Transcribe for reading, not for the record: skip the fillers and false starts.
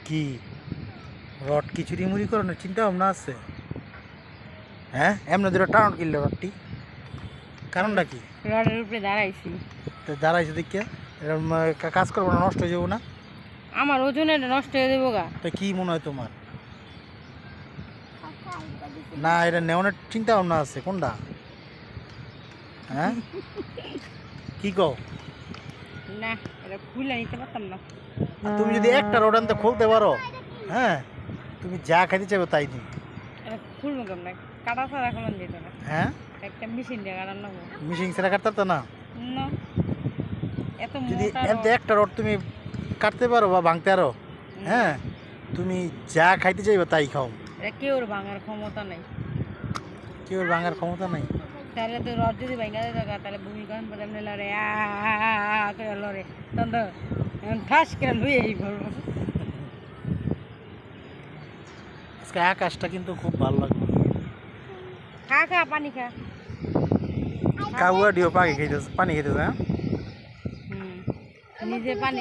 কি রড কি চুরি মুড়ি করানোর চিন্তা ভাবনা আছে? হ্যাঁ, এমনি ধরে টাউন কিনলে রডটি কারণটা কি? রডের উপরে দাঁড়াইছি। তো দাঁড়াইছে দেখিয়া এরকম কাজ করবো না, নষ্ট হয়ে যাবো না? আমার ওজনে নষ্ট হয়ে দেবো গা। তা কি মনে হয় তোমার? না, এটা নেওয়ানোর চিন্তা ভাবনা আছে কোনটা? হ্যাঁ, কি কও? না, এটা খুলে নিতে পারতাম না। আর তুমি যদি একটা রড আনতে খুলতে পারো, হ্যাঁ, তুমি যা খাইতে চাইবে তাই দিই। এটা খুলবো কেমন? কাটা ছাড়া এখন যেত না। হ্যাঁ, একটা মেশিন দিয়ে কাটার নেবো মিশিং সেটা কাটতে পারতো না? না, এত যদি মোটা এমনি রড। একটা রড তুমি কাটতে পারো বা ভাঙতে পারো, হ্যাঁ, তুমি যা খাইতে চাইবে তাই খাও। এটা কেউর ভাঙার ক্ষমতা নাই। কেউ ভাঙার ক্ষমতা নাই। তাহলে তো রড যদি ভাঙা যেত গা, তাহলে ভূমিকম্প এমনি লড়ে করে লড়ে তখন তো ঠাস করে লুয়েই পড়বো। আজকে আকাশটা কিন্তু খুব ভালো লাগলো। খা খা পানি খা। কাউয়া ডিও পানি খাইতেছে, হ্যাঁ। নিজে পানি